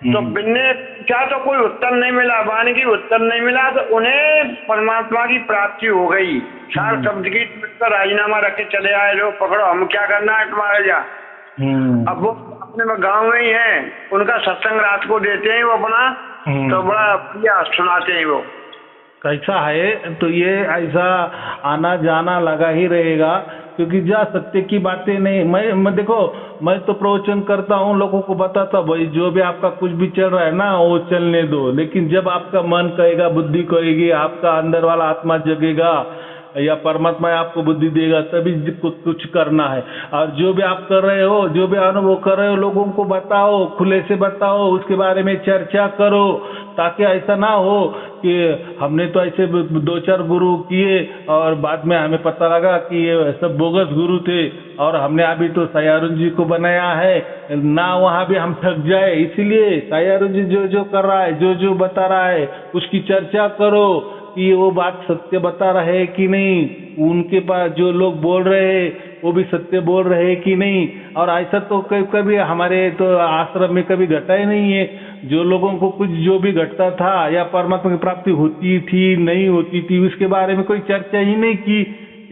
तो बिन्ने क्या तो कोई उत्तर नहीं मिला, वाणी की उत्तर नहीं मिला, तो उन्हें परमात्मा की प्राप्ति हो गई। सार शब्द की राजीनामा रख के चले आए, लोग पकड़ो हम क्या करना है तुम्हारे जा। अब वो अपने गांव में ही हैं, उनका सत्संग रात को देते हैं वो अपना, तो बड़ा बढ़िया सुनाते हैं वो। कैसा है, तो ये ऐसा आना जाना लगा ही रहेगा, क्योंकि जा सत्य की बातें नहीं। मैं देखो, मैं तो प्रवचन करता हूँ, लोगों को बताता भाई जो भी आपका कुछ भी चल रहा है ना वो चलने दो, लेकिन जब आपका मन कहेगा, बुद्धि कहेगी, आपका अंदर वाला आत्मा जगेगा या परमात्मा आपको बुद्धि देगा, तभी कुछ करना है। और जो भी आप कर रहे हो, जो भी अनुभव कर रहे हो, लोगों को बताओ, खुले से बताओ, उसके बारे में चर्चा करो, ताकि ऐसा ना हो कि हमने तो ऐसे 2-4 गुरु किए और बाद में हमें पता लगा कि ये सब बोगस गुरु थे, और हमने अभी तो सायारुन जी को बनाया है ना, वहाँ भी हम ठग जाए। इसीलिए सायारुन जी जो जो कर रहा है, जो जो बता रहा है, उसकी चर्चा करो कि वो बात सत्य बता रहे कि नहीं। उनके पास जो लोग बोल रहे हैं वो भी सत्य बोल रहे हैं कि नहीं। और ऐसा तो कभी हमारे तो आश्रम में कभी घटा ही नहीं है। जो लोगों को कुछ जो भी घटता था या परमात्मा की प्राप्ति होती थी नहीं होती थी, उसके बारे में कोई चर्चा ही नहीं की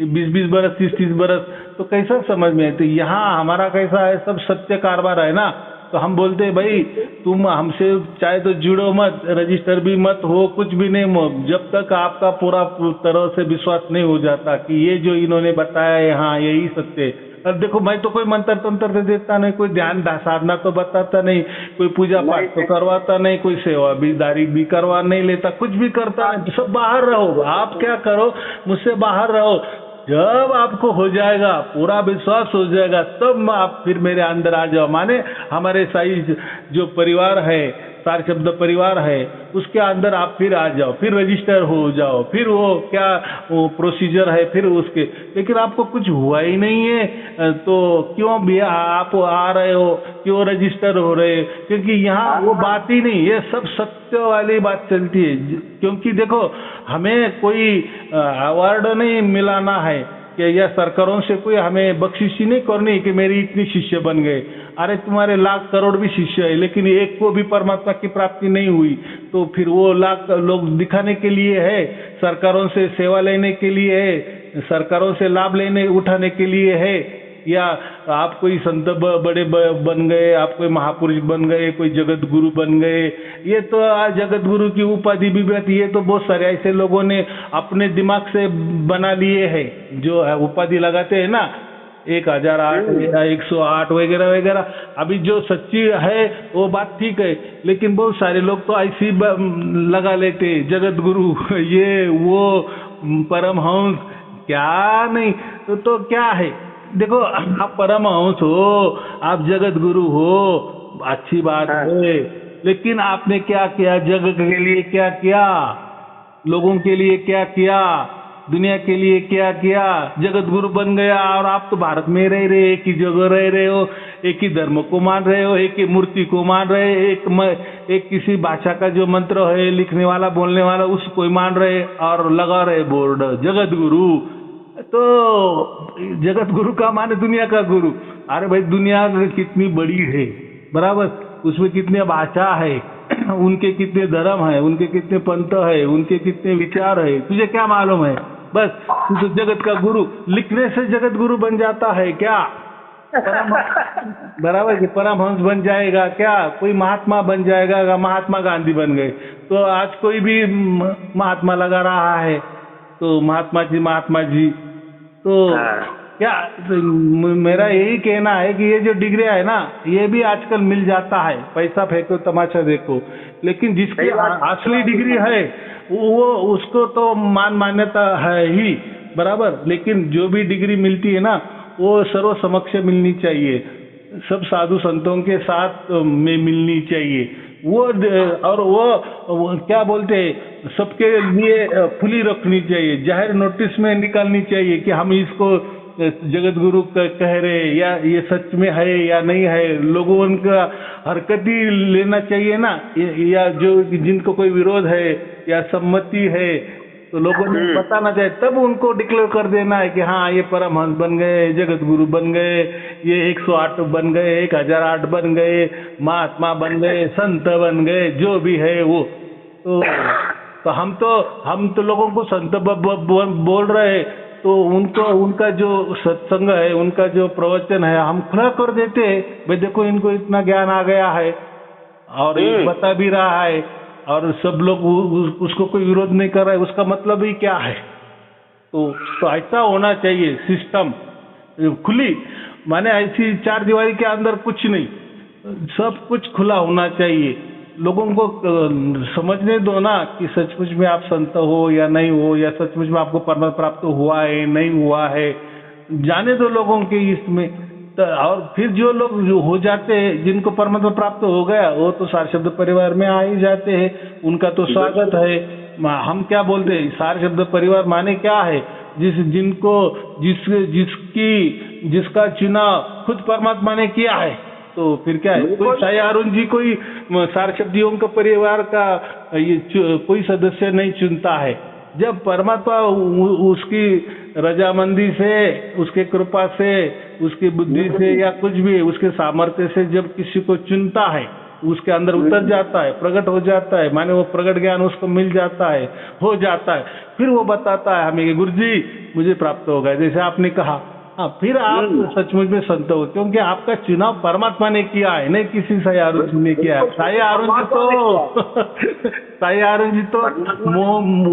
20-20 बरस 30-30 बरस, तो कैसा समझ में आते। यहाँ हमारा कैसा है, सब सत्य कारबार है ना। तो हम बोलते हैं भाई तुम हमसे चाहे तो जुड़ो मत, रजिस्टर भी मत हो, कुछ भी नहीं हो, जब तक आपका पूरा तरह से विश्वास नहीं हो जाता कि ये जो इन्होंने बताया है हाँ यही सत्य है। अब देखो मैं तो कोई मंत्र तंत्र दे देता नहीं, कोई ध्यान साधना तो बताता नहीं, कोई पूजा पाठ तो करवाता नहीं, कोई सेवा भी दारी भी करवा नहीं लेता, कुछ भी करता नहीं। सब बाहर रहो, आप क्या करो, मुझसे बाहर रहो। जब आपको हो जाएगा, पूरा विश्वास हो जाएगा, तब आप फिर मेरे अंदर आ जाओ। माने हमारे साई जो परिवार है, सार शब्द परिवार है, उसके अंदर आप फिर आ जाओ, फिर रजिस्टर हो जाओ, फिर वो क्या वो प्रोसीजर है फिर उसके। लेकिन आपको कुछ हुआ ही नहीं है तो क्यों भी आप आ रहे हो, क्यों रजिस्टर हो रहे? क्योंकि यहाँ वो बात ही नहीं, ये सब सत्य वाली बात चलती है। क्योंकि देखो हमें कोई अवार्ड नहीं मिलाना है कि या सरकारों से कोई हमें बख्शिशी नहीं करनी कि मेरी इतनी शिष्य बन गए। अरे तुम्हारे लाख करोड़ भी शिष्य है, लेकिन एक को भी परमात्मा की प्राप्ति नहीं हुई, तो फिर वो लाख लोग दिखाने के लिए है, सरकारों से सेवा लेने के लिए है, सरकारों से लाभ लेने उठाने के लिए है, या आप कोई संत बड़े बन गए, आप कोई महापुरुष बन गए, कोई जगत गुरु बन गए। ये तो आज जगत गुरु की उपाधि भी रहती है, तो बहुत सारे ऐसे लोगों ने अपने दिमाग से बना लिए हैं जो उपाधि लगाते हैं ना, 1008 या 108 वगैरह वगैरह। अभी जो सच्ची है वो बात ठीक है, लेकिन बहुत सारे लोग तो ऐसी लगा लेते जगत गुरु ये वो परमहंस, क्या नहीं तो क्या है। देखो आप परमहंस हो, आप जगत गुरु हो, अच्छी बात है, लेकिन आपने क्या किया, जगत के लिए क्या किया, लोगों के लिए क्या किया, दुनिया के लिए क्या किया। जगत गुरु बन गया और आप तो भारत में रह रहे, एक ही जगह रह रहे हो, एक ही धर्म को मान रहे हो, एक ही मूर्ति को मान रहे, एक किसी भाषा का जो मंत्र है लिखने वाला बोलने वाला उसको ही मान रहे और लगा रहे बोर्ड जगत गुरु। तो जगत गुरु का माने दुनिया का गुरु। अरे भाई दुनिया कितनी बड़ी है, बराबर, उसमें कितने भाषा है, उनके कितने धर्म है, उनके कितने पंथ है, उनके कितने विचार है, तुझे क्या मालूम है। बस तू जगत का गुरु लिखने से जगत गुरु बन जाता है क्या? बराबर कि परमहंस बन जाएगा क्या? कोई महात्मा बन जाएगा, महात्मा गांधी बन गए। तो आज कोई भी महात्मा लगा रहा है तो महात्मा जी तो क्या, तो मेरा यही कहना है कि ये जो डिग्री है ना, ये भी आजकल मिल जाता है, पैसा फेंको तमाशा देखो, लेकिन जिसकी असली डिग्री है वो उसको तो मान्यता है ही, बराबर। लेकिन जो भी डिग्री मिलती है ना वो सर्व समक्ष मिलनी चाहिए, सब साधु संतों के साथ में मिलनी चाहिए वो, और वो क्या बोलते हैं, सबके लिए खुली रखनी चाहिए, जाहिर नोटिस में निकालनी चाहिए कि हम इसको जगत गुरु कह रहे या ये सच में है या नहीं है। लोगों उनका हरकत ही लेना चाहिए ना, या जो जिनको कोई विरोध है या सम्मति है तो लोगों ने बताना चाहिए, तब उनको डिक्लेयर कर देना है कि हाँ ये परमहंस बन गए, जगत गुरु बन गए, ये 108 बन गए, 1008 बन गए, महात्मा बन गए, संत बन गए, जो भी है वो। तो हम तो लोगों को संत बोल रहे, तो उनका जो सत्संग है, उनका जो प्रवचन है हम खुला कर देते हैं, भाई देखो इनको इतना ज्ञान आ गया है और ये बता भी रहा है और सब लोग उसको कोई विरोध नहीं कर रहा है, उसका मतलब ही क्या है। तो ऐसा होना चाहिए सिस्टम खुली, माने ऐसी चार दीवारी के अंदर कुछ नहीं, सब कुछ खुला होना चाहिए। लोगों को समझने दो ना कि सचमुच में आप संत हो या नहीं हो, या सचमुच में आपको परमात्मा प्राप्त हुआ है नहीं हुआ है, जाने दो लोगों के इसमें। और फिर जो लोग जो हो जाते हैं, जिनको परमात्मा प्राप्त हो गया, वो तो सार शब्द परिवार में आ ही जाते हैं, उनका तो स्वागत है। हम क्या बोलते हैं, सार शब्द परिवार माने क्या है, जिसका चुनाव खुद परमात्मा ने किया है, तो फिर क्या है। कोई साई अरुण जी कोई सार शब्दियों का परिवार का कोई सदस्य नहीं चुनता है, जब परमात्मा उसकी रजामंदी से, उसके कृपा से, उसकी बुद्धि से या कुछ भी उसके सामर्थ्य से जब किसी को चुनता है, उसके अंदर उतर जाता है, प्रकट हो जाता है, माने वो प्रकट ज्ञान उसको मिल जाता है, हो जाता है, फिर वो बताता है हमें कि गुरुजी मुझे प्राप्त हो गया, जैसे आपने कहा। हाँ, फिर आप सचमुच में संत हो, क्योंकि आपका चुनाव परमात्मा ने किया है, नहीं किसी साई अरुण जी ने किया है। साई अरुण जी तो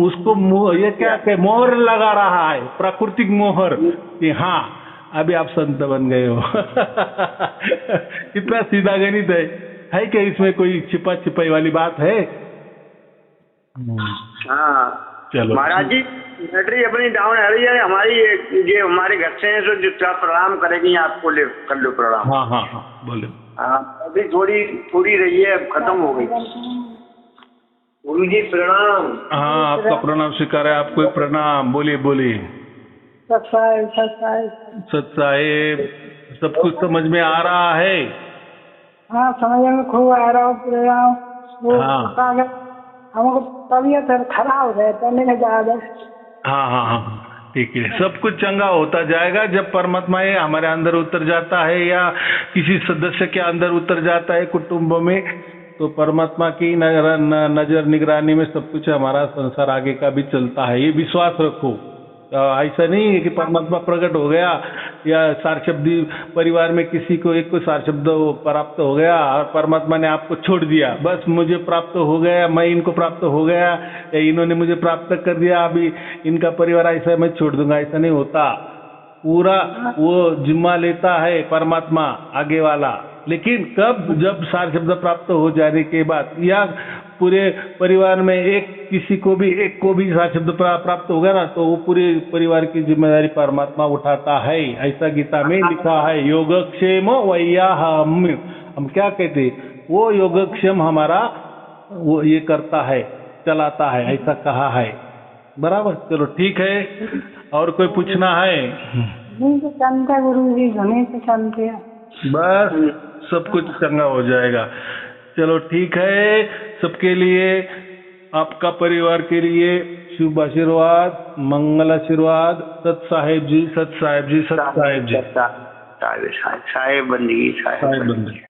उसको ये क्या मोहर लगा रहा है, प्राकृतिक मोहर, कि हाँ अभी आप संत बन गए हो। कितना सीधा गणित है क्या इसमें कोई छिपा छिपाई वाली बात है? हाँ चलो महाराज जी, बैटरी अपनी डाउन है रही है हमारी, ये हमारे घर से हैं, तो जितना प्रणाम करेंगी आपको ले कर लो प्रणाम। हाँ हाँ हाँ बोले। हाँ अभी थोड़ी रही है, अब खत्म हो गई। गुरु जी प्रणाम। हाँ आपका प्रणाम स्वीकार है, आपको प्रणाम। बोलिए बोलिए। सत साहेब सब कुछ समझ में आ रहा है? हाँ समझ में खूब आ रहा हूँ। वो हाँ हमको तबीयत खराब है, पहले का ज्यादा। हाँ हाँ हाँ ठीक है, सब कुछ चंगा होता जाएगा जब परमात्मा ये हमारे अंदर उतर जाता है या किसी सदस्य के अंदर उतर जाता है कुटुंब में, तो परमात्मा की नजर निगरानी में सब कुछ हमारा संसार आगे का भी चलता है, ये विश्वास रखो। ऐसा नहीं है कि परमात्मा प्रकट हो गया या सारशब्दी परिवार में किसी को एक को सारशब्द प्राप्त हो गया और परमात्मा ने आपको छोड़ दिया, बस मुझे प्राप्त हो गया, मैं इनको प्राप्त हो गया या इन्होंने मुझे प्राप्त कर दिया, अभी इनका परिवार ऐसा मैं छोड़ दूंगा, ऐसा नहीं होता। पूरा वो जिम्मा लेता है परमात्मा आगे वाला, लेकिन कब? जब सारशब्द प्राप्त हो जाने के बाद या पूरे परिवार में एक को भी सारशब्द प्राप्त होगा ना, तो वो पूरे परिवार की जिम्मेदारी परमात्मा उठाता है। ऐसा गीता में लिखा है, योगक्षेम वैयाहम। हम क्या कहते, वो योगक्षेम हमारा वो ये करता है, चलाता है, ऐसा कहा है। बराबर, चलो ठीक है। और कोई पूछना है? नहीं तो चलता गुरु जी, घने से चलते हैं, बस सब कुछ चंगा हो जाएगा। चलो ठीक है, सबके लिए, आपका परिवार के लिए शुभ आशीर्वाद, मंगल आशीर्वाद। सत साहेब जी, सत साहेब जी, सत साहेब जी, साहेब बंदगी, साहेब बंदगी।